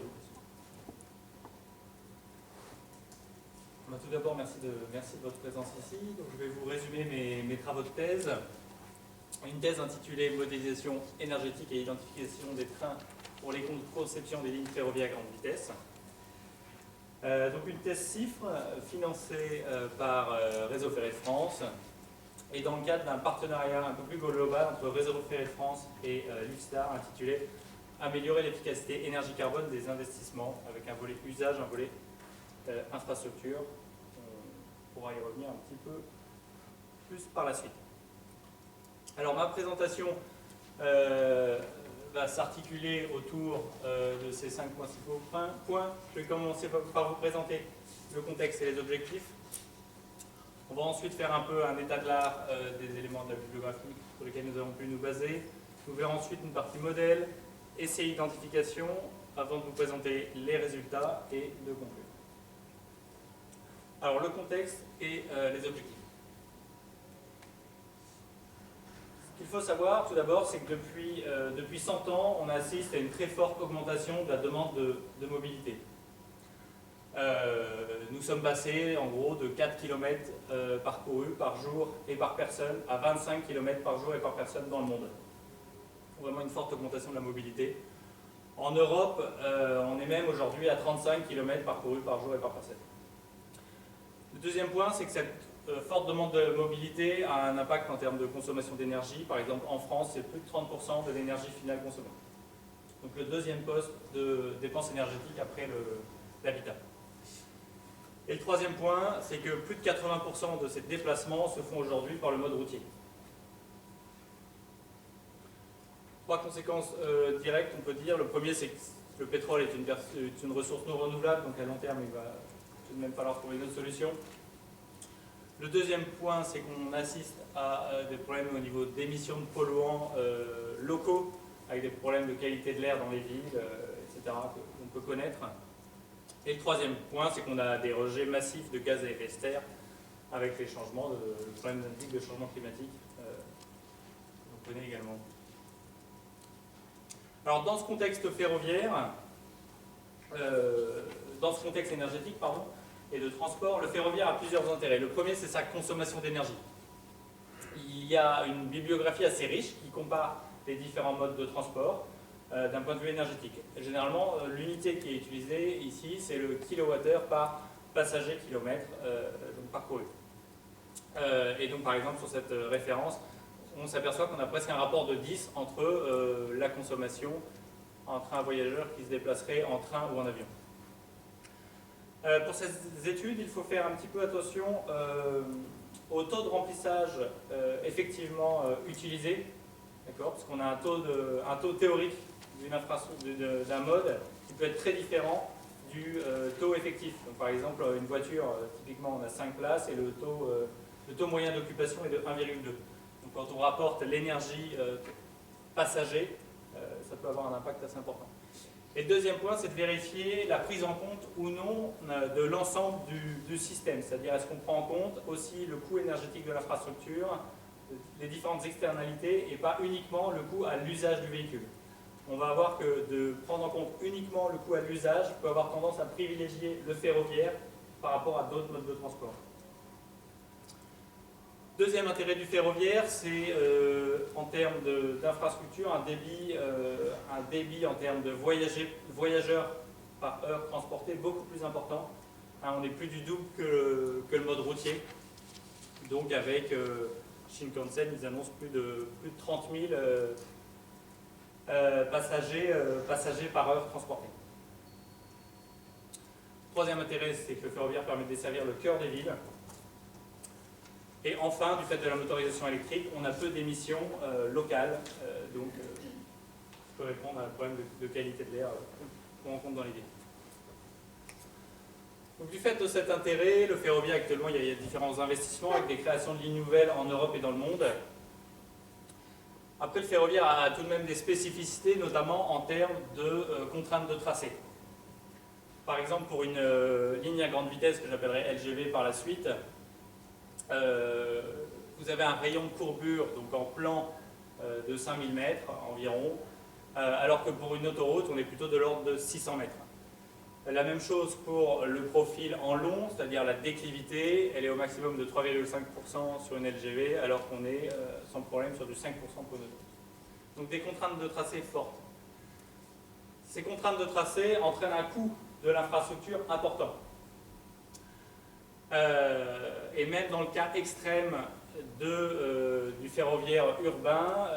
vous. Tout d'abord, merci de votre présence ici. Donc, je vais vous résumer mes travaux de thèse. Une thèse intitulée Modélisation énergétique et identification des trains pour les conceptions des lignes ferroviaires à grande vitesse. Donc une thèse CIFRE financée par Réseau Ferré de France et dans le cadre d'un partenariat un peu plus global entre Réseau Ferré de France et l'UFSTAR intitulé Améliorer l'efficacité énergie-carbone des investissements avec un volet usage, un volet infrastructure. On pourra y revenir un petit peu plus par la suite. Alors ma présentation va s'articuler autour de ces 5 principaux points. Je vais commencer par vous présenter le contexte et les objectifs. On va ensuite faire un peu un état de l'art des éléments de la bibliographie sur lesquels nous avons pu nous baser. Nous verrons ensuite une partie modèle, essai identification, avant de vous présenter les résultats et de conclure. Alors le contexte et les objectifs. Ce qu'il faut savoir tout d'abord, c'est que depuis 100 ans, on assiste à une très forte augmentation de la demande de mobilité. Nous sommes passés en gros de 4 km parcourus par jour et par personne à 25 km par jour et par personne dans le monde. Vraiment une forte augmentation de la mobilité. En Europe, on est même aujourd'hui à 35 km parcourus par jour et par personne. Le deuxième point, c'est que cette forte demande de mobilité a un impact en termes de consommation d'énergie. Par exemple, en France, c'est plus de 30% de l'énergie finale consommée. Donc le deuxième poste de dépenses énergétiques après l'habitat. Et le troisième point, c'est que plus de 80% de ces déplacements se font aujourd'hui par le mode routier. 3 conséquences directes, on peut dire. Le premier, c'est que le pétrole est une ressource non renouvelable, donc à long terme, il va tout de même falloir trouver une autre solution. Le deuxième point, c'est qu'on assiste à des problèmes au niveau d'émissions de polluants locaux, avec des problèmes de qualité de l'air dans les villes, etc., qu'on peut connaître. Et le troisième point, c'est qu'on a des rejets massifs de gaz à effet de serre, avec les changements, le problème de changement climatique, qu'on connaît également. Alors, dans ce contexte ferroviaire, dans ce contexte énergétique, pardon, et de transport, le ferroviaire a plusieurs intérêts. Le premier, c'est sa consommation d'énergie. Il y a une bibliographie assez riche qui compare les différents modes de transport d'un point de vue énergétique. Généralement, l'unité qui est utilisée ici, c'est le kilowattheure par passager kilomètre parcouru. Et donc, par exemple, sur cette référence, on s'aperçoit qu'on a presque un rapport de 10 entre la consommation en train voyageur qui se déplacerait en train ou en avion. Pour ces études, il faut faire un petit peu attention au taux de remplissage effectivement utilisé, parce qu'on a un taux théorique d'un mode qui peut être très différent du taux effectif. Donc, par exemple, une voiture, typiquement, on a 5 places et le taux moyen d'occupation est de 1,2. Donc, quand on rapporte l'énergie passager, ça peut avoir un impact assez important. Et le deuxième point, c'est de vérifier la prise en compte ou non de l'ensemble du système. C'est-à-dire, est-ce qu'on prend en compte aussi le coût énergétique de l'infrastructure, les différentes externalités, et pas uniquement le coût à l'usage du véhicule. On va voir que de prendre en compte uniquement le coût à l'usage peut avoir tendance à privilégier le ferroviaire par rapport à d'autres modes de transport. Deuxième intérêt du ferroviaire, c'est en termes d'infrastructure, un débit en termes de voyageurs par heure transportés beaucoup plus important. On est plus du double que le mode routier. Donc avec Shinkansen, ils annoncent plus de 30 000 passagers par heure transportés. Troisième intérêt, c'est que le ferroviaire permet de desservir le cœur des villes. Et enfin, du fait de la motorisation électrique, on a peu d'émissions locales, donc ça peut répondre à un problème de qualité de l'air qu'on rencontre dans les villes. Donc, du fait de cet intérêt, le ferroviaire actuellement, il y a différents investissements avec des créations de lignes nouvelles en Europe et dans le monde. Après, le ferroviaire a tout de même des spécificités, notamment en termes de contraintes de tracé. Par exemple, pour une ligne à grande vitesse que j'appellerai LGV par la suite, vous avez un rayon de courbure donc en plan de 5000 mètres environ, alors que pour une autoroute, on est plutôt de l'ordre de 600 mètres. La même chose pour le profil en long, c'est-à-dire la déclivité, elle est au maximum de 3,5% sur une LGV, alors qu'on est sans problème sur du 5% pour une autoroute. Donc des contraintes de tracé fortes. Ces contraintes de tracé entraînent un coût de l'infrastructure important. Et même dans le cas extrême du ferroviaire urbain,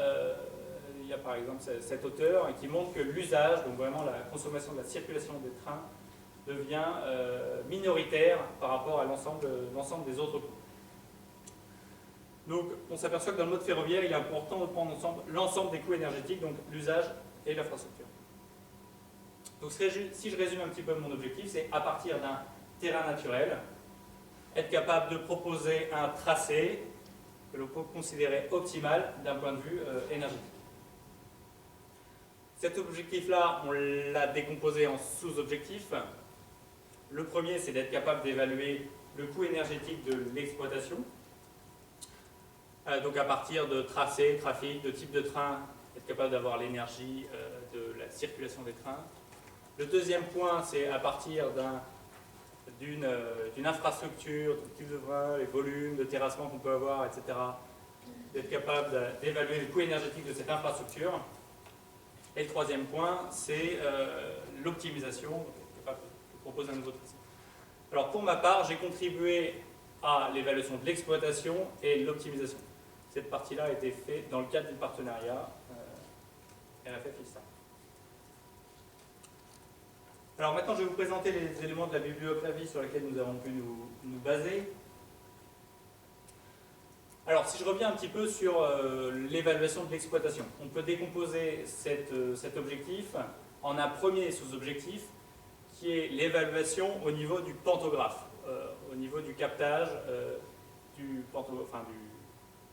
il y a par exemple cet auteur qui montre que l'usage, donc vraiment la consommation de la circulation des trains, devient minoritaire par rapport à l'ensemble des autres coûts. Donc on s'aperçoit que dans le mode ferroviaire, il est important de prendre l'ensemble des coûts énergétiques, donc l'usage et l'infrastructure. Donc si je résume un petit peu mon objectif, c'est à partir d'un terrain naturel, être capable de proposer un tracé que l'on peut considérer optimal d'un point de vue énergétique. Cet objectif-là, on l'a décomposé en sous-objectifs. Le premier, c'est d'être capable d'évaluer le coût énergétique de l'exploitation. Donc à partir de tracés, trafic, de type de train, être capable d'avoir l'énergie de la circulation des trains. Le deuxième point, c'est à partir d'une infrastructure, de type de train, les volumes de terrassement qu'on peut avoir, etc. D'être capable d'évaluer le coût énergétique de cette infrastructure. Et le troisième point, c'est l'optimisation, je propose un nouveau tracé. Alors pour ma part, j'ai contribué à l'évaluation de l'exploitation et de l'optimisation. Cette partie-là a été faite dans le cadre du partenariat RFF-ILSA. Alors maintenant, je vais vous présenter les éléments de la bibliographie sur lesquels nous avons pu nous baser. Alors, si je reviens un petit peu sur l'évaluation de l'exploitation, on peut décomposer cet objectif en un premier sous-objectif qui est l'évaluation au niveau du pantographe, au niveau du captage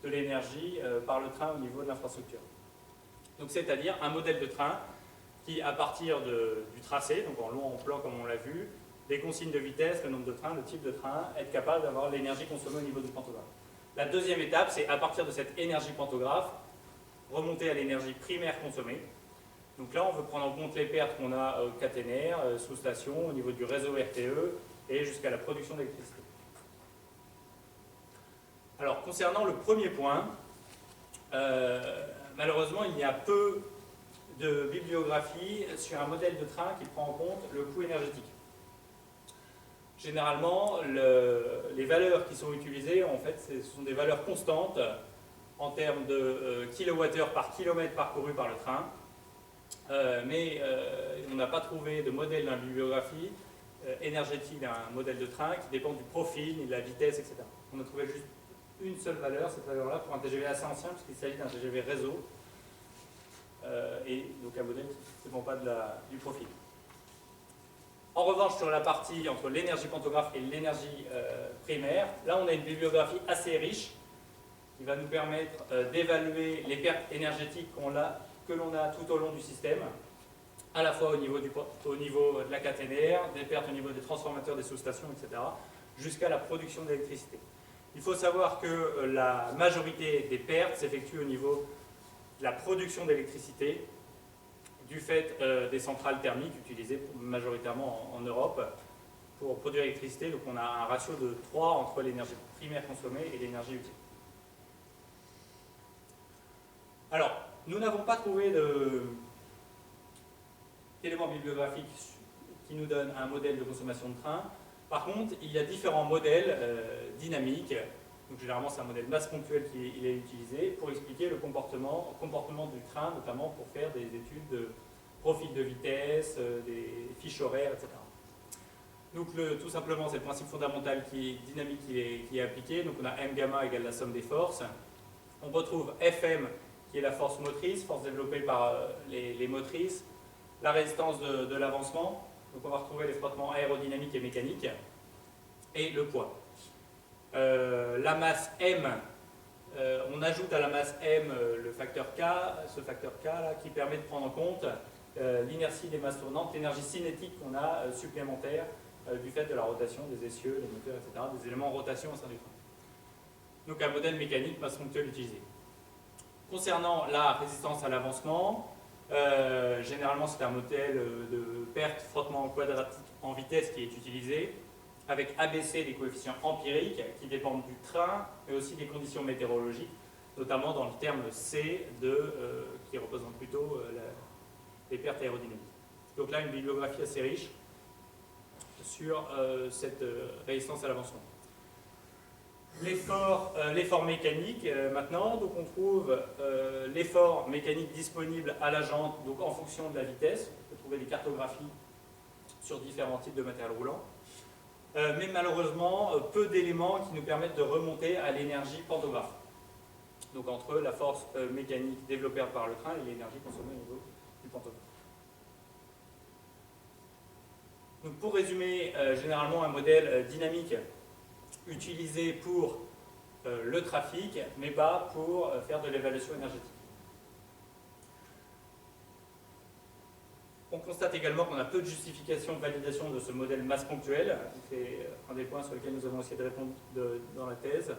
de l'énergie par le train au niveau de l'infrastructure. Donc, c'est-à-dire un modèle de train qui, à partir du tracé, donc en long, en plan comme on l'a vu, des consignes de vitesse, le nombre de trains, le type de train, être capable d'avoir l'énergie consommée au niveau du pantographe. La deuxième étape, c'est à partir de cette énergie pantographe, remonter à l'énergie primaire consommée. Donc là, on veut prendre en compte les pertes qu'on a caténaires, sous-station, au niveau du réseau RTE et jusqu'à la production d'électricité. Alors, concernant le premier point, malheureusement, il y a peu de bibliographie sur un modèle de train qui prend en compte le coût énergétique. Généralement, les valeurs qui sont utilisées, en fait, ce sont des valeurs constantes en termes de kilowattheure par kilomètre parcouru par le train, mais on n'a pas trouvé de modèle dans la bibliographie énergétique d'un modèle de train qui dépend du profil, de la vitesse, etc. On a trouvé juste une seule valeur, cette valeur-là, pour un TGV assez ancien, puisqu'il s'agit d'un TGV réseau, et donc un modèle qui ne dépend pas du profil. En revanche, sur la partie entre l'énergie pantographe et l'énergie primaire, là on a une bibliographie assez riche qui va nous permettre d'évaluer les pertes énergétiques que l'on a tout au long du système, à la fois au niveau de la caténaire, des pertes au niveau des transformateurs, des sous-stations, etc., jusqu'à la production d'électricité. Il faut savoir que la majorité des pertes s'effectue au niveau de la production d'électricité, du fait des centrales thermiques utilisées majoritairement en Europe pour produire l'électricité. Donc on a un ratio de 3 entre l'énergie primaire consommée et l'énergie utile. Alors, nous n'avons pas trouvé d'éléments bibliographiques qui nous donnent un modèle de consommation de train. Par contre, il y a différents modèles dynamiques. Donc généralement, c'est un modèle masse ponctuelle qui est utilisé pour expliquer le comportement du train, notamment pour faire des études de profil de vitesse, des fiches horaires, etc. Donc tout simplement, c'est le principe fondamental dynamique qui est appliqué. Donc on a M gamma égale la somme des forces. On retrouve Fm qui est la force motrice, force développée par les motrices, la résistance de l'avancement. Donc on va retrouver les frottements aérodynamiques et mécaniques, et le poids. La masse M, on ajoute à la masse M le facteur K, ce facteur K là, qui permet de prendre en compte l'inertie des masses tournantes, l'énergie cinétique qu'on a supplémentaire du fait de la rotation des essieux, des moteurs, etc., des éléments en rotation au sein du train. Donc un modèle mécanique masse ponctuelle utilisé. Concernant la résistance à l'avancement, Généralement, c'est un modèle de perte frottement quadratique en vitesse qui est utilisé, avec ABC des coefficients empiriques qui dépendent du train, mais aussi des conditions météorologiques, notamment dans le terme C qui représente plutôt les pertes aérodynamiques. Donc là, une bibliographie assez riche sur cette résistance à l'avancement. L'effort mécanique, maintenant, donc on trouve l'effort mécanique disponible à la jante, donc en fonction de la vitesse. On peut trouver des cartographies sur différents types de matériel roulant. Mais malheureusement, peu d'éléments qui nous permettent de remonter à l'énergie pantographe. Donc entre la force mécanique développée par le train et l'énergie consommée au niveau du pantographe. Donc pour résumer, généralement un modèle dynamique utilisé pour le trafic, mais pas pour faire de l'évaluation énergétique. On constate également qu'on a peu de justification de validation de ce modèle masse ponctuelle. C'est un des points sur lesquels nous avons essayé de répondre dans la thèse.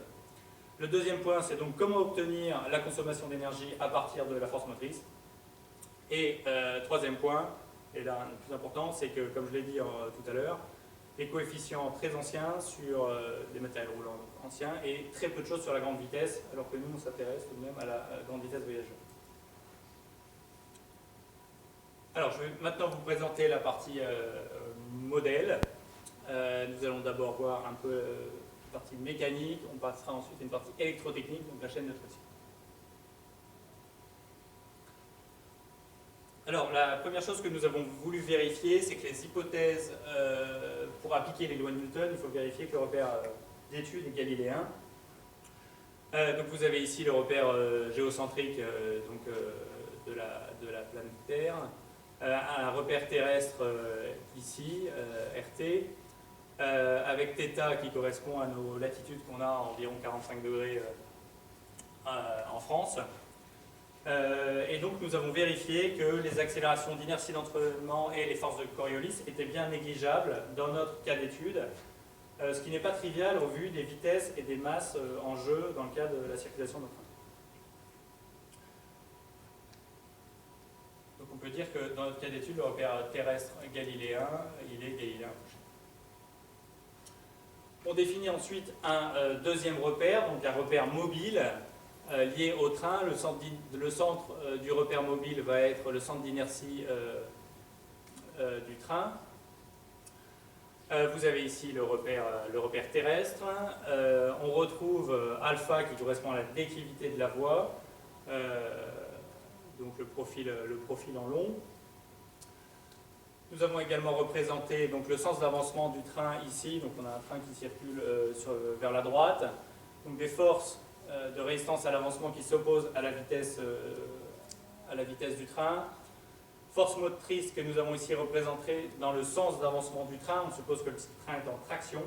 Le deuxième point, c'est donc comment obtenir la consommation d'énergie à partir de la force motrice. Et troisième point, et là le plus important, c'est que, comme je l'ai dit tout à l'heure, les coefficients très anciens sur des matériels roulants anciens et très peu de choses sur la grande vitesse, alors que nous on s'intéresse tout de même à la grande vitesse voyageur. Alors je vais maintenant vous présenter la partie modèle. Nous allons d'abord voir un peu la partie mécanique, on passera ensuite à une partie électrotechnique, donc la chaîne de traction. Alors, la première chose que nous avons voulu vérifier, c'est que les hypothèses, pour appliquer les lois de Newton, il faut vérifier que le repère d'étude est galiléen. Donc vous avez ici le repère géocentrique de la planète Terre, un repère terrestre ici, RT, avec θ qui correspond à nos latitudes qu'on a à environ 45 degrés en France. Et donc nous avons vérifié que les accélérations d'inertie d'entraînement et les forces de Coriolis étaient bien négligeables dans notre cas d'étude, ce qui n'est pas trivial au vu des vitesses et des masses en jeu dans le cas de la circulation de train. Donc on peut dire que dans notre cas d'étude, le repère terrestre galiléen, il est galiléen. On définit ensuite un deuxième repère, donc un repère mobile, lié au train. Le centre du repère mobile va être le centre d'inertie du train. Vous avez ici le repère terrestre. On retrouve alpha qui correspond à la déclivité de la voie, donc le profil en long. Nous avons également représenté donc, le sens d'avancement du train ici. Donc on a un train qui circule vers la droite. Donc des forces de résistance à l'avancement qui s'oppose à la vitesse du train. Force motrice que nous avons ici représentée dans le sens d'avancement du train. On suppose que le train est en traction.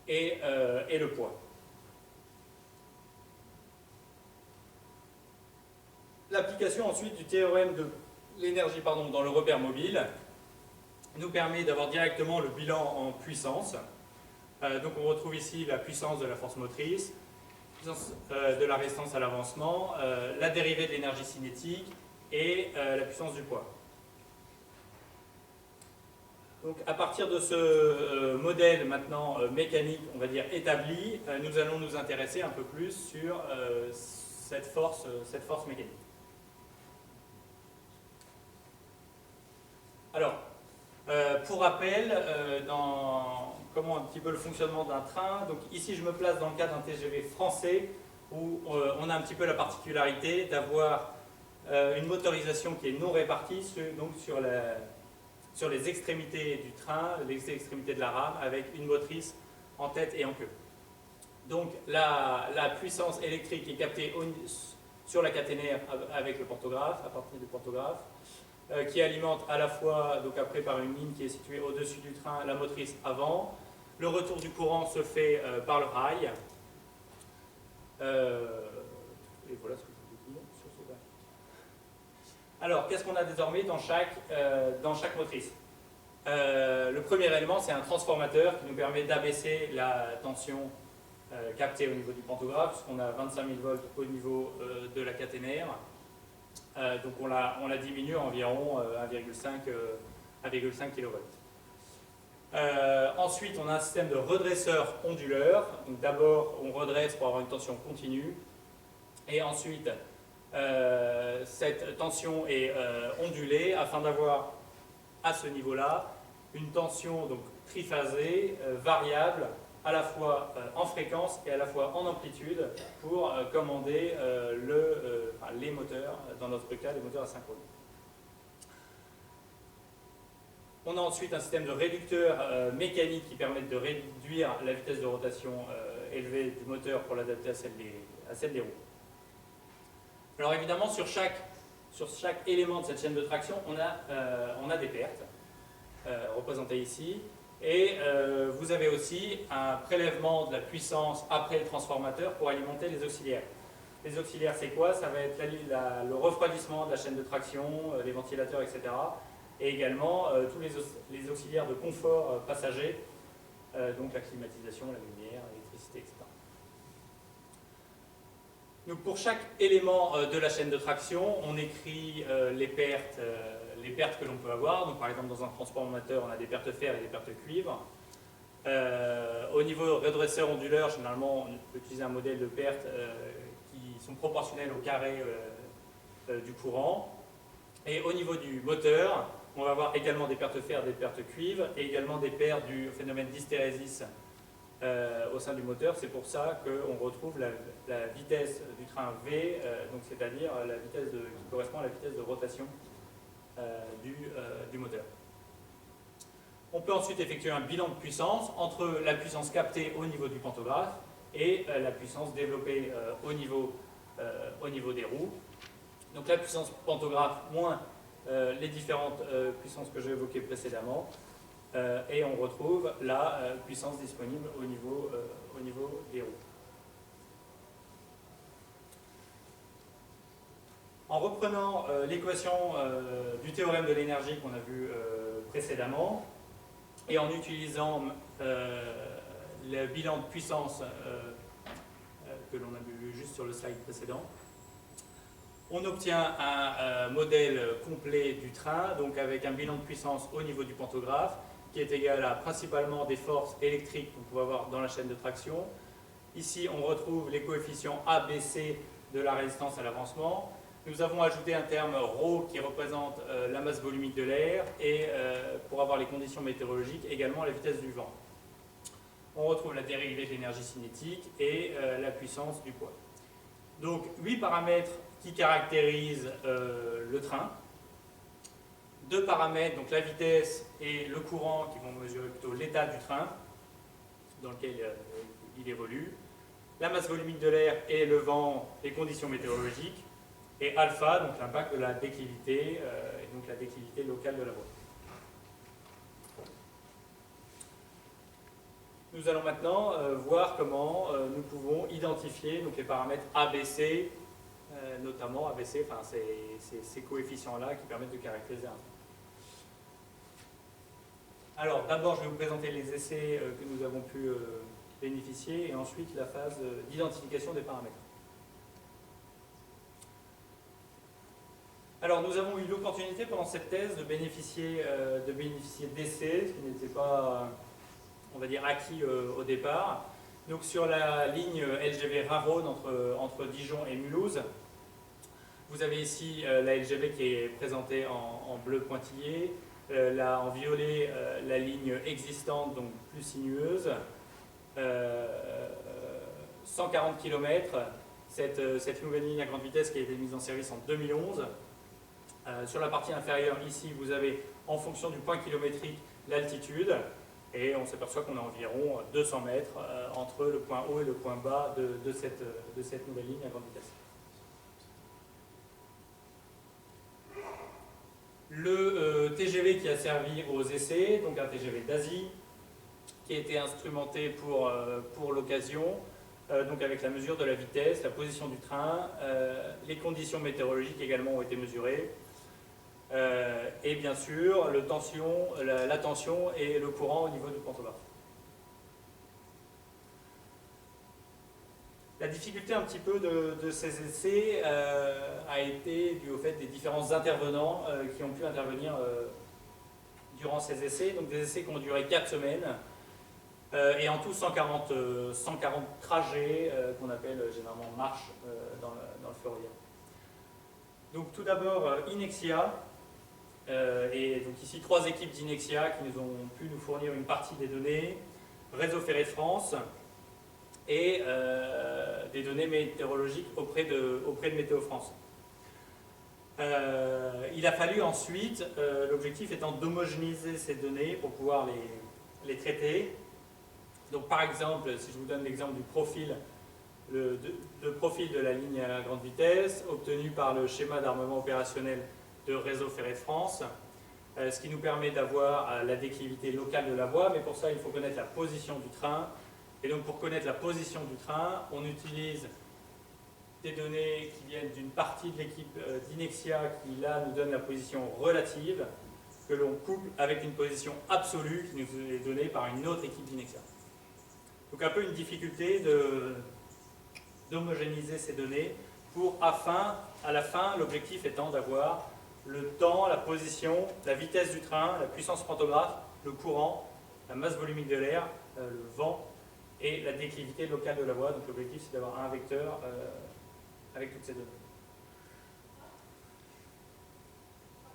Et le poids. L'application ensuite du théorème de l'énergie dans le repère mobile nous permet d'avoir directement le bilan en puissance. Donc on retrouve ici la puissance de la force motrice, de la résistance à l'avancement, la dérivée de l'énergie cinétique et la puissance du poids. Donc à partir de ce modèle maintenant mécanique, on va dire établi, nous allons nous intéresser un peu plus sur cette force mécanique. Alors, pour rappel, comment un petit peu le fonctionnement d'un train. Donc ici, je me place dans le cas d'un TGV français où on a un petit peu la particularité d'avoir une motorisation qui est non répartie donc sur les extrémités du train, les extrémités de la rame, avec une motrice en tête et en queue. Donc la puissance électrique est captée sur la caténaire avec le pantographe, à partir du pantographe, qui alimente à la fois, donc après par une ligne qui est située au-dessus du train, la motrice avant. Le retour du courant se fait par le rail. Et voilà ce que je vous dis sur ce graphique. Alors, qu'est-ce qu'on a désormais dans chaque motrice? Le premier élément, c'est un transformateur qui nous permet d'abaisser la tension captée au niveau du pantographe, puisqu'on a 25 000 volts au niveau de la caténaire. Donc on la diminue à environ 1,5 kV. Ensuite, on a un système de redresseur onduleur. Donc d'abord, on redresse pour avoir une tension continue. Et ensuite, cette tension est ondulée afin d'avoir à ce niveau-là une tension donc triphasée, variable, à la fois en fréquence et à la fois en amplitude pour commander les moteurs, dans notre cas les moteurs asynchrones. On a ensuite un système de réducteurs mécaniques qui permettent de réduire la vitesse de rotation élevée du moteur pour l'adapter à celle des roues. Alors évidemment, sur chaque élément de cette chaîne de traction, on a des pertes représentées ici. Et vous avez aussi un prélèvement de la puissance après le transformateur pour alimenter les auxiliaires. Les auxiliaires, c'est quoi? Ça va être le refroidissement de la chaîne de traction, les ventilateurs, etc. Et également tous les auxiliaires de confort passager, donc la climatisation, la lumière, l'électricité, etc. Donc pour chaque élément de la chaîne de traction, on écrit les pertes que l'on peut avoir. Donc par exemple dans un transformateur, on a des pertes fer et des pertes cuivre. Au niveau redresseur onduleur, généralement on peut utiliser un modèle de pertes qui sont proportionnelles au carré du courant. Et au niveau du moteur, on va avoir également des pertes fer, des pertes cuivre et également des pertes du phénomène d'hystérésis au sein du moteur. C'est pour ça qu'on retrouve la vitesse du train V, donc c'est-à-dire la vitesse qui correspond à la vitesse de rotation du moteur. On peut ensuite effectuer un bilan de puissance entre la puissance captée au niveau du pantographe et la puissance développée au niveau des roues. Donc la puissance pantographe moins les différentes puissances que j'ai évoquées précédemment. Et on retrouve la puissance disponible au niveau des roues. En reprenant l'équation du théorème de l'énergie qu'on a vu précédemment, et en utilisant le bilan de puissance que l'on a vu juste sur le slide précédent, on obtient un modèle complet du train, donc avec un bilan de puissance au niveau du pantographe, qui est égal à principalement des forces électriques qu'on peut avoir dans la chaîne de traction. Ici, on retrouve les coefficients A, B, C de la résistance à l'avancement. Nous avons ajouté un terme ρ qui représente la masse volumique de l'air et pour avoir les conditions météorologiques, également la vitesse du vent. On retrouve la dérivée de l'énergie cinétique et la puissance du poids. Donc, 8 paramètres qui caractérisent le train. 2 paramètres, donc la vitesse et le courant, qui vont mesurer plutôt l'état du train dans lequel il évolue. La masse volumique de l'air et le vent, les conditions météorologiques. Et alpha, donc l'impact de la déclivité, et donc la déclivité locale de la voie. Nous allons maintenant voir comment nous pouvons identifier donc, les paramètres ABC, notamment ABC, enfin, ces coefficients-là qui permettent de caractériser un train. Alors, d'abord, je vais vous présenter les essais que nous avons pu bénéficier et ensuite la phase d'identification des paramètres. Alors, nous avons eu l'opportunité pendant cette thèse de bénéficier d'essais, ce qui n'était pas, on va dire, acquis au départ. Donc, sur la ligne LGV Rarone entre Dijon et Mulhouse, vous avez ici la LGV qui est présentée en bleu pointillé, là en violet la ligne existante, donc plus sinueuse, 140 km, cette nouvelle ligne à grande vitesse qui a été mise en service en 2011. Sur la partie inférieure, ici, vous avez, en fonction du point kilométrique, l'altitude, et on s'aperçoit qu'on a environ 200 mètres entre le point haut et le point bas de cette nouvelle ligne à grande vitesse. Le TGV qui a servi aux essais, donc un TGV d'Asie, qui a été instrumenté pour l'occasion, donc avec la mesure de la vitesse, la position du train, les conditions météorologiques également ont été mesurées, et bien sûr la tension et le courant au niveau du pantographe. La difficulté un petit peu de ces essais a été due au fait des différents intervenants qui ont pu intervenir durant ces essais. Donc des essais qui ont duré 4 semaines et en tout 140 trajets qu'on appelle généralement marches dans le ferroviaire. Donc tout d'abord Inexia, et donc ici 3 équipes d'Inexia qui nous ont pu nous fournir une partie des données, Réseau Ferré de France et des données météorologiques auprès de Météo France. Il a fallu ensuite, l'objectif étant d'homogénéiser ces données pour pouvoir les traiter. Donc par exemple, si je vous donne l'exemple du profil, le profil de la ligne à grande vitesse obtenu par le schéma d'armement opérationnel de Réseau Ferré de France, ce qui nous permet d'avoir la déclivité locale de la voie, mais pour ça il faut connaître la position du train. Et donc pour connaître la position du train, on utilise des données qui viennent d'une partie de l'équipe d'Inexia qui là nous donne la position relative, que l'on couple avec une position absolue qui nous est donnée par une autre équipe d'Inexia. Donc un peu une difficulté d'homogénéiser ces données pour, à la fin, l'objectif étant d'avoir le temps, la position, la vitesse du train, la puissance pantographe, le courant, la masse volumique de l'air, le vent et la déclivité locale de la voie. Donc l'objectif c'est d'avoir un vecteur avec toutes ces données.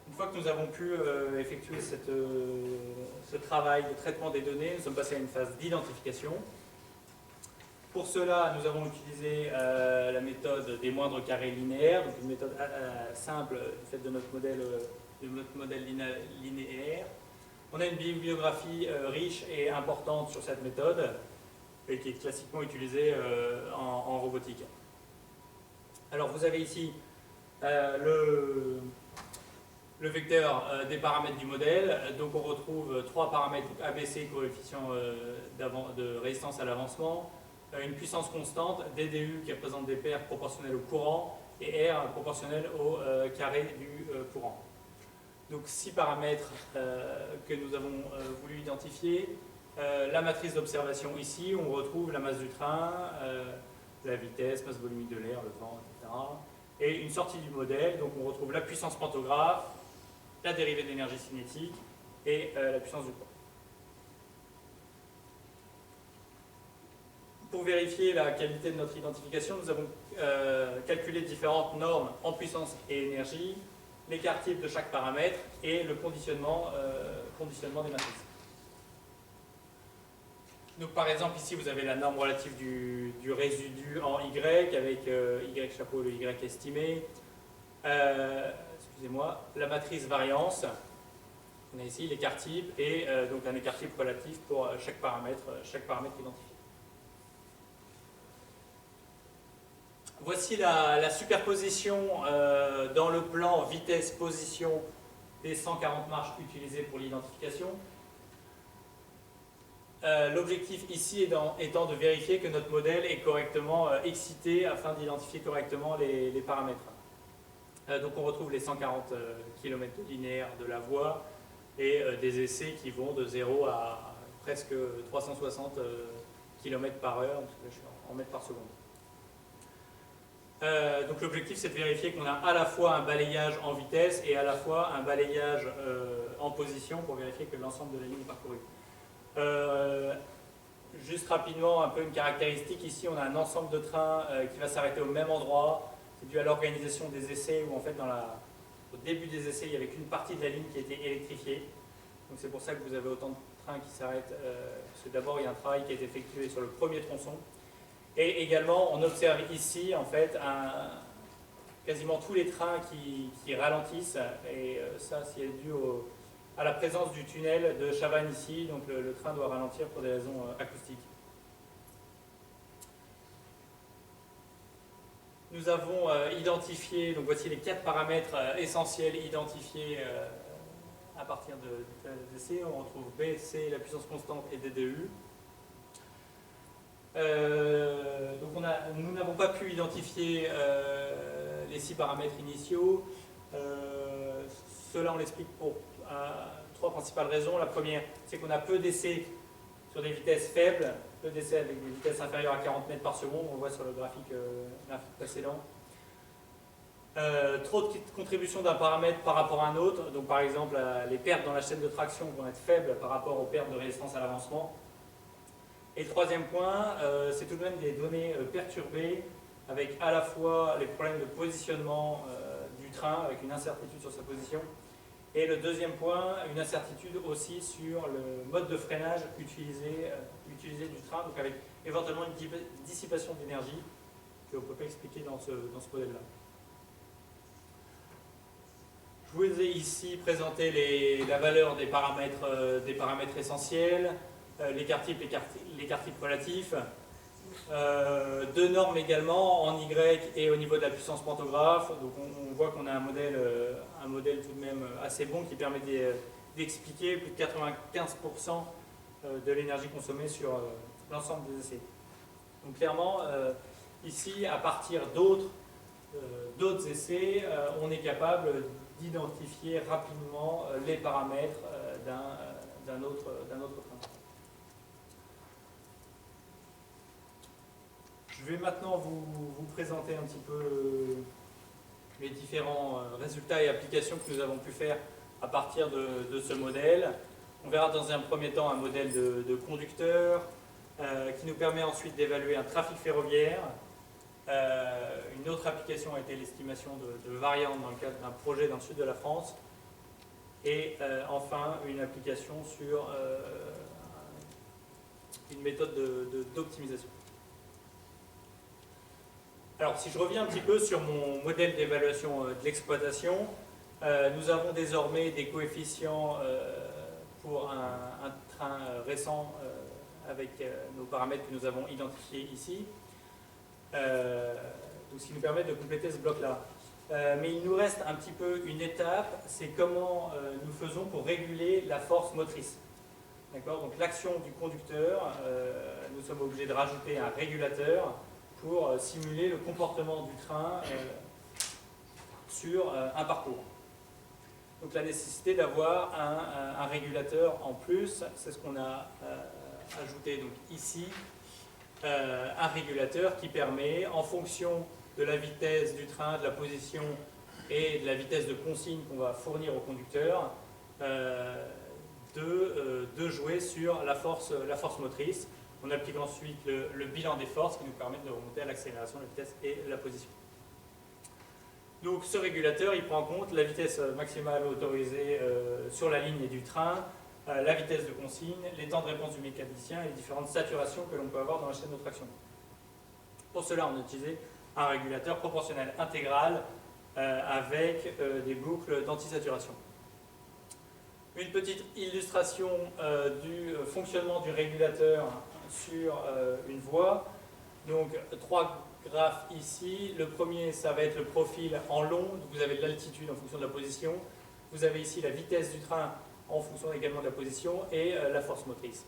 Une fois que nous avons pu effectuer ce travail de traitement des données, nous sommes passés à une phase d'identification. Pour cela, nous avons utilisé la méthode des moindres carrés linéaires, donc une méthode simple du fait de notre modèle linéaire. On a une bibliographie riche et importante sur cette méthode, et qui est classiquement utilisée en robotique. Alors vous avez ici le vecteur des paramètres du modèle. Donc on retrouve 3 paramètres, ABC, coefficient de résistance à l'avancement, une puissance constante, DDU qui représente des paires proportionnelles au courant, et R proportionnel au carré du courant. Donc 6 paramètres que nous avons voulu identifier. La matrice d'observation ici, on retrouve la masse du train, la vitesse, masse volumique de l'air, le vent, etc. Et une sortie du modèle, donc on retrouve la puissance pantographe, la dérivée d'énergie cinétique et la puissance du poids. Pour vérifier la qualité de notre identification, nous avons calculé différentes normes en puissance et énergie, l'écart type de chaque paramètre et le conditionnement des matrices. Donc par exemple ici vous avez la norme relative du résidu en Y avec Y chapeau, le Y estimé. Excusez-moi, la matrice variance, on a ici l'écart type et donc un écart type relatif pour chaque paramètre identifié. Voici la superposition dans le plan vitesse-position des 140 marches utilisées pour l'identification. L'objectif ici étant de vérifier que notre modèle est correctement excité afin d'identifier correctement les paramètres. Donc on retrouve les 140 km linéaires de la voie et des essais qui vont de 0 à presque 360 km par heure, parce que je suis en mètres par seconde. Donc l'objectif c'est de vérifier qu'on a à la fois un balayage en vitesse et à la fois un balayage en position pour vérifier que l'ensemble de la ligne est parcourue. Juste rapidement, un peu une caractéristique, ici on a un ensemble de trains qui va s'arrêter au même endroit. C'est dû à l'organisation des essais où en fait au début des essais il n'y avait qu'une partie de la ligne qui était électrifiée. Donc c'est pour ça que vous avez autant de trains qui s'arrêtent, parce que d'abord il y a un travail qui a été effectué sur le premier tronçon. Et également on observe ici en fait quasiment tous les trains qui ralentissent, et ça c'est dû à la présence du tunnel de Chavannes ici, donc le train doit ralentir pour des raisons acoustiques. Nous avons identifié, donc voici les 4 paramètres essentiels identifiés à partir des essais. On retrouve B, C, la puissance constante et DDU. Donc nous n'avons pas pu identifier les 6 paramètres initiaux. Cela on l'explique pour 3 principales raisons. La première, c'est qu'on a peu d'essais sur des vitesses faibles, l'EDC avec des vitesses inférieures à 40 mètres par seconde, on le voit sur le graphique précédent. Trop de contribution d'un paramètre par rapport à un autre, donc par exemple les pertes dans la chaîne de traction vont être faibles par rapport aux pertes de résistance à l'avancement. Et le troisième point, c'est tout de même des données perturbées avec à la fois les problèmes de positionnement du train avec une incertitude sur sa position et le deuxième point, une incertitude aussi sur le mode de freinage utilisé du train, donc avec éventuellement une dissipation d'énergie qu'on ne peut pas expliquer dans ce modèle-là. Je vous ai ici présenté la valeur des paramètres essentiels, l'écart type, l'écart type relatif, deux normes également en Y et au niveau de la puissance pantographe. Donc on voit qu'on a un modèle tout de même assez bon qui permet d'expliquer plus de 95% de l'énergie consommée sur l'ensemble des essais. Donc clairement, ici, à partir d'autres essais, on est capable d'identifier rapidement les paramètres d'un autre train. Je vais maintenant vous présenter un petit peu les différents résultats et applications que nous avons pu faire à partir de ce modèle. On verra dans un premier temps un modèle de conducteur qui nous permet ensuite d'évaluer un trafic ferroviaire. Une autre application a été l'estimation de variantes dans le cadre d'un projet dans le sud de la France. Et enfin, une application sur une méthode d'optimisation. Alors, si je reviens un petit peu sur mon modèle d'évaluation de l'exploitation, nous avons désormais des coefficients pour un train récent avec nos paramètres que nous avons identifiés ici. Donc, ce qui nous permet de compléter ce bloc-là. Mais il nous reste un petit peu une étape, c'est comment nous faisons pour réguler la force motrice. D'accord ? Donc l'action du conducteur, nous sommes obligés de rajouter un régulateur pour simuler le comportement du train sur un parcours. Donc la nécessité d'avoir un régulateur en plus, c'est ce qu'on a ajouté donc ici. Un régulateur qui permet, en fonction de la vitesse du train, de la position et de la vitesse de consigne qu'on va fournir au conducteur, de jouer sur la force motrice. On applique ensuite le bilan des forces qui nous permet de remonter à l'accélération, la vitesse et la position. Donc ce régulateur, il prend en compte la vitesse maximale autorisée sur la ligne du train, la vitesse de consigne, les temps de réponse du mécanicien et les différentes saturations que l'on peut avoir dans la chaîne de traction. Pour cela, on a utilisé un régulateur proportionnel intégral avec des boucles d'antisaturation. Une petite illustration du fonctionnement du régulateur sur une voie. Donc, trois graphes ici. Le premier, ça va être le profil en long. Donc, vous avez l'altitude en fonction de la position. Vous avez ici la vitesse du train en fonction également de la position et la force motrice.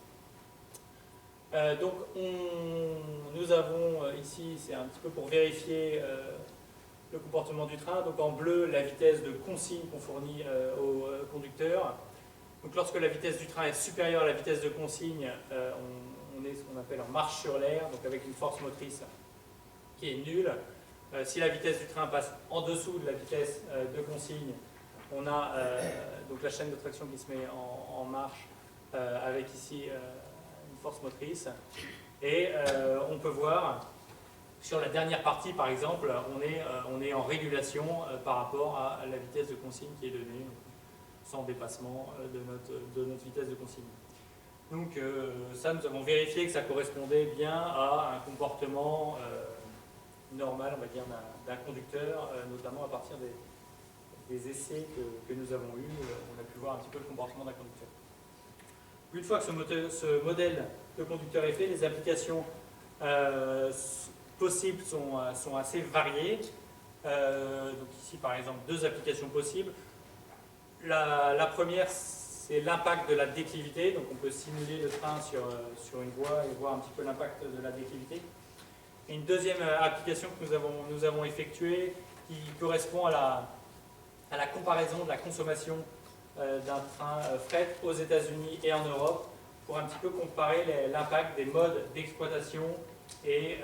Donc nous avons ici, c'est un petit peu pour vérifier le comportement du train. Donc en bleu, la vitesse de consigne qu'on fournit au conducteur. Donc lorsque la vitesse du train est supérieure à la vitesse de consigne, on est ce qu'on appelle en marche sur l'air, donc avec une force motrice qui est nulle. Si la vitesse du train passe en dessous de la vitesse de consigne, on a donc la chaîne de traction qui se met en marche avec ici une force motrice. Et on peut voir, sur la dernière partie par exemple, on est en régulation par rapport à la vitesse de consigne qui est donnée, sans dépassement de notre vitesse de consigne. Donc ça, nous avons vérifié que ça correspondait bien à un comportement normal, on va dire, d'un conducteur, notamment à partir des essais que nous avons eus, on a pu voir un petit peu le comportement d'un conducteur. Une fois que ce modèle de conducteur est fait, les applications possibles sont assez variées. Donc ici, par exemple, deux applications possibles. La première, c'est l'impact de la déclivité. Donc on peut simuler le train sur une voie et voir un petit peu l'impact de la déclivité. Et une deuxième application que nous avons effectuée qui correspond à la comparaison de la consommation d'un train fret aux États-Unis et en Europe pour un petit peu comparer l'impact des modes d'exploitation et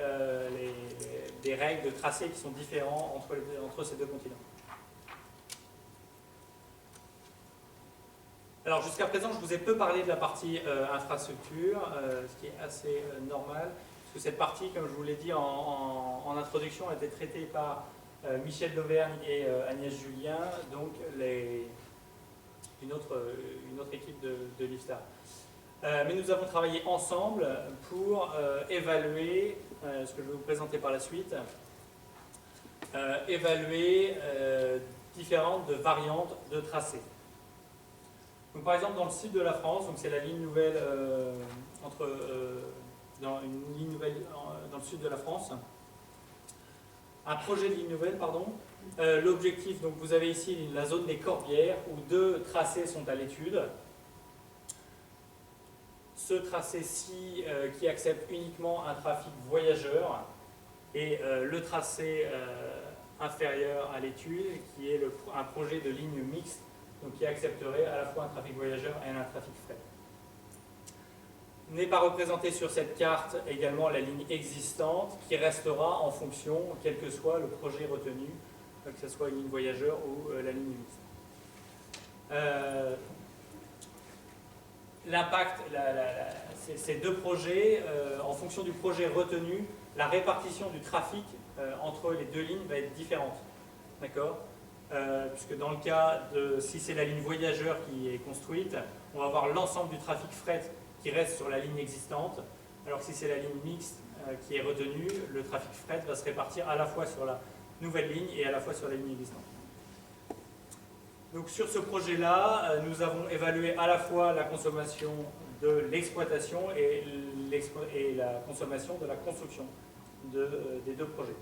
des règles de tracé qui sont différents entre ces deux continents. Alors jusqu'à présent, je vous ai peu parlé de la partie infrastructure, ce qui est assez normal, parce que cette partie, comme je vous l'ai dit en introduction, a été traitée par Michel Dauvergne et Agnès Julien, donc une autre équipe de l'IFSTAR. Mais nous avons travaillé ensemble pour évaluer, ce que je vais vous présenter par la suite, évaluer différentes variantes de tracés. Donc, par exemple, dans le sud de la France, c'est la ligne nouvelle dans le sud de la France, un projet de ligne nouvelle, pardon. L'objectif, donc vous avez ici la zone des Corbières où deux tracés sont à l'étude. Ce tracé-ci qui accepte uniquement un trafic voyageur et le tracé inférieur à l'étude qui est un projet de ligne mixte, donc qui accepterait à la fois un trafic voyageur et un trafic fret. N'est pas représentée sur cette carte également la ligne existante qui restera en fonction, quel que soit le projet retenu, que ce soit une ligne voyageur ou la ligne mixte. L'impact, ces deux projets, en fonction du projet retenu, la répartition du trafic entre les deux lignes va être différente. D'accord ? Puisque dans le cas si c'est la ligne voyageur qui est construite, on va avoir l'ensemble du trafic fret qui reste sur la ligne existante, alors que si c'est la ligne mixte qui est retenue, le trafic fret va se répartir à la fois sur la nouvelle ligne et à la fois sur la ligne existante. Donc sur ce projet-là, nous avons évalué à la fois la consommation de l'exploitation et la consommation de la construction des deux projets.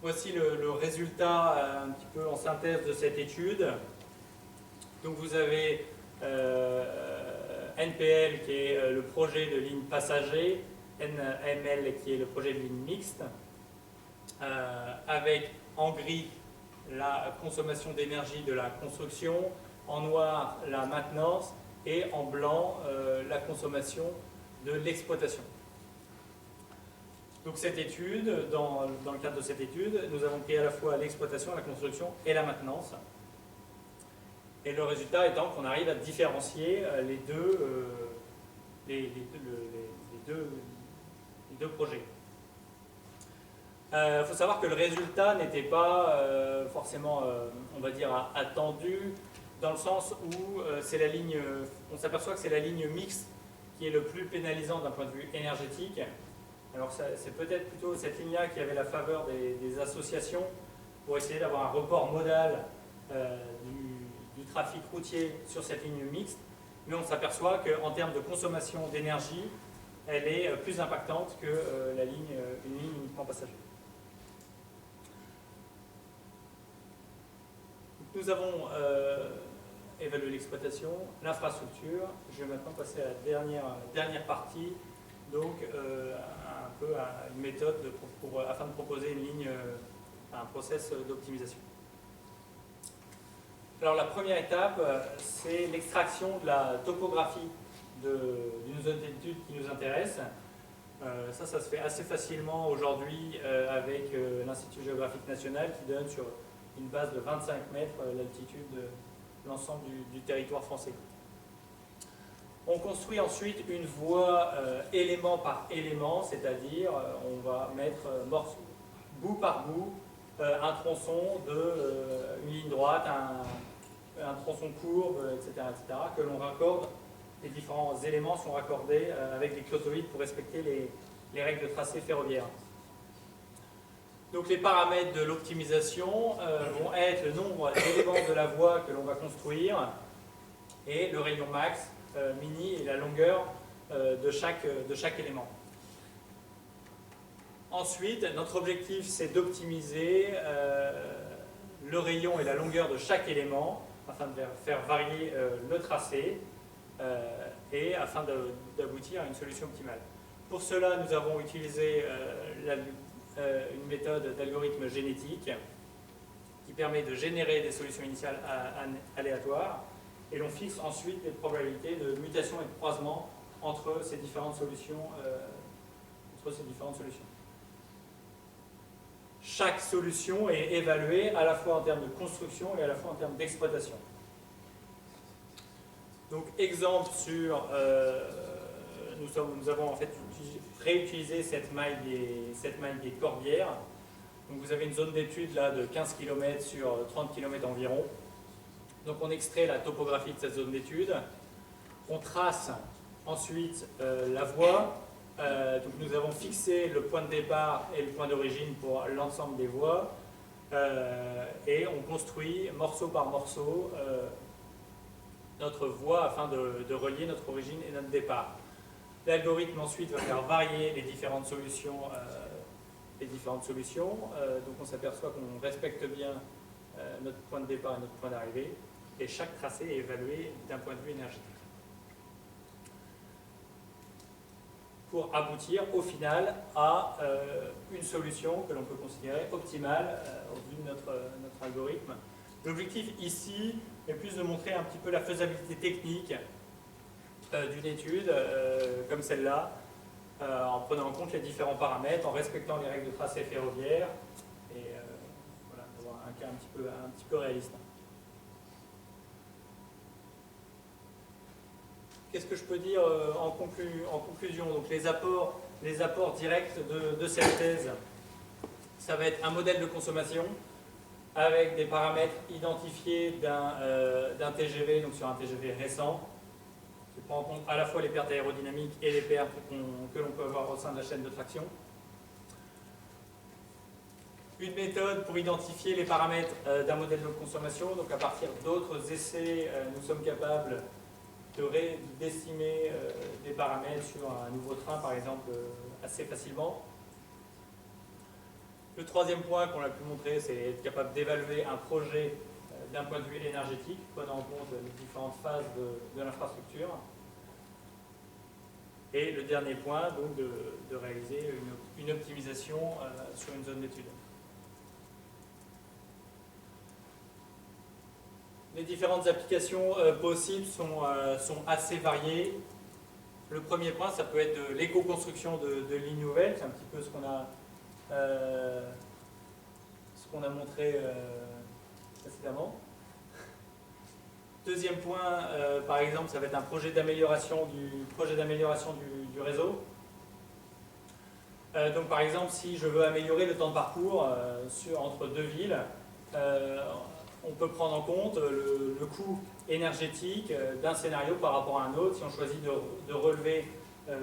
Voici le résultat un petit peu en synthèse de cette étude. Donc vous avez NPL qui est le projet de ligne passager, NML qui est le projet de ligne mixte, avec en gris la consommation d'énergie de la construction, en noir la maintenance et en blanc la consommation de l'exploitation. Donc cette étude, dans le cadre de cette étude, nous avons pris à la fois l'exploitation, la construction et la maintenance. Et le résultat étant qu'on arrive à différencier les deux projets. Il faut savoir que le résultat n'était pas forcément, on va dire, attendu, dans le sens où c'est la ligne, on s'aperçoit que c'est la ligne mixte qui est le plus pénalisante d'un point de vue énergétique. Alors c'est peut-être plutôt cette ligne-là qui avait la faveur des associations pour essayer d'avoir un report modal du trafic routier sur cette ligne mixte, mais on s'aperçoit qu'en termes de consommation d'énergie, elle est plus impactante que une ligne uniquement passager. Nous avons évalué l'exploitation, l'infrastructure. Je vais maintenant passer à la dernière partie, donc un peu à une méthode afin de proposer une ligne, un process d'optimisation. Alors la première étape, c'est l'extraction de la topographie d'une zone d'étude qui nous intéresse. Ça se fait assez facilement aujourd'hui avec l'Institut géographique national qui donne sur une base de 25 mètres l'altitude de l'ensemble du territoire français. On construit ensuite une voie élément par élément, c'est-à-dire on va mettre bout par bout un tronçon une ligne droite, un tronçon courbe, etc., que l'on raccorde. Les différents éléments sont raccordés avec des clotoïdes pour respecter les règles de tracé ferroviaire. Donc les paramètres de l'optimisation vont être le nombre d'éléments de la voie que l'on va construire et le rayon max, mini et la longueur de chaque élément. Ensuite, notre objectif c'est d'optimiser le rayon et la longueur de chaque élément afin de faire varier le tracé et afin d'aboutir à une solution optimale. Pour cela, nous avons utilisé une méthode d'algorithme génétique qui permet de générer des solutions initiales aléatoires et l'on fixe ensuite les probabilités de mutation et de croisement entre ces différentes solutions. Chaque solution est évaluée à la fois en termes de construction et à la fois en termes d'exploitation. Donc, exemple sur... nous avons en fait réutilisé cette maille des Corbières. Donc, vous avez une zone d'étude là de 15 km sur 30 km environ. Donc, on extrait la topographie de cette zone d'étude. On trace ensuite la voie. Donc, nous avons fixé le point de départ et le point d'origine pour l'ensemble des voies. Et on construit morceau par morceau notre voie afin de relier notre origine et notre départ. L'algorithme ensuite va faire varier les différentes solutions. Donc on s'aperçoit qu'on respecte bien notre point de départ et notre point d'arrivée. Et chaque tracé est évalué d'un point de vue énergétique. Pour aboutir au final à une solution que l'on peut considérer optimale au vu de notre algorithme. L'objectif ici est plus de montrer un petit peu la faisabilité technique d'une étude comme celle-là, en prenant en compte les différents paramètres, en respectant les règles de tracé ferroviaire, et voilà, d'avoir un cas un petit peu réaliste. Qu'est-ce que je peux dire en conclusion? Donc les apports directs de cette thèse, ça va être un modèle de consommation avec des paramètres identifiés d'un TGV, donc sur un TGV récent, qui prend en compte à la fois les pertes aérodynamiques et les pertes que l'on peut avoir au sein de la chaîne de traction. Une méthode pour identifier les paramètres d'un modèle de consommation, donc à partir d'autres essais, nous sommes capables d'estimer des paramètres sur un nouveau train, par exemple, assez facilement. Le troisième point qu'on a pu montrer, c'est être capable d'évaluer un projet d'un point de vue énergétique, prenant en compte les différentes phases de l'infrastructure. Et le dernier point, donc, de réaliser une optimisation sur une zone d'étude. Les différentes applications possibles sont assez variées. Le premier point, ça peut être de l'éco-construction de lignes nouvelles, c'est un petit peu ce qu'on a montré précédemment. Deuxième point, par exemple, ça va être un projet d'amélioration du réseau. Donc par exemple, si je veux améliorer le temps de parcours entre deux villes, on peut prendre en compte le coût énergétique d'un scénario par rapport à un autre. Si on choisit de relever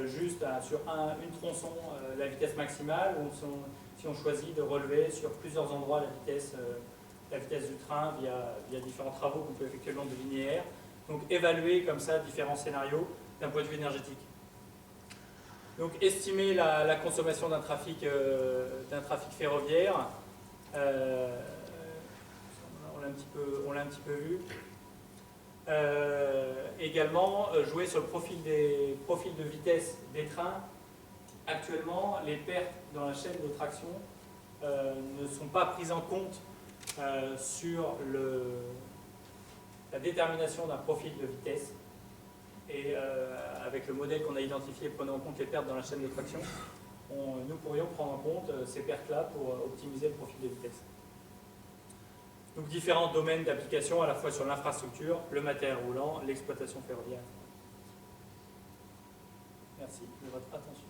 juste sur une tronçon la vitesse maximale, ou si on choisit de relever sur plusieurs endroits la vitesse du train via différents travaux qu'on peut effectuer le long de linéaires. Donc évaluer comme ça différents scénarios d'un point de vue énergétique. Donc estimer la consommation d'un trafic ferroviaire. On l'a un petit peu vu. Également, jouer sur le profil de vitesse des trains. Actuellement, les pertes dans la chaîne de traction ne sont pas prises en compte sur la détermination d'un profil de vitesse. Et avec le modèle qu'on a identifié prenant en compte les pertes dans la chaîne de traction, nous pourrions prendre en compte ces pertes-là pour optimiser le profil de vitesse. Donc différents domaines d'application à la fois sur l'infrastructure, le matériel roulant, l'exploitation ferroviaire. Merci de votre attention.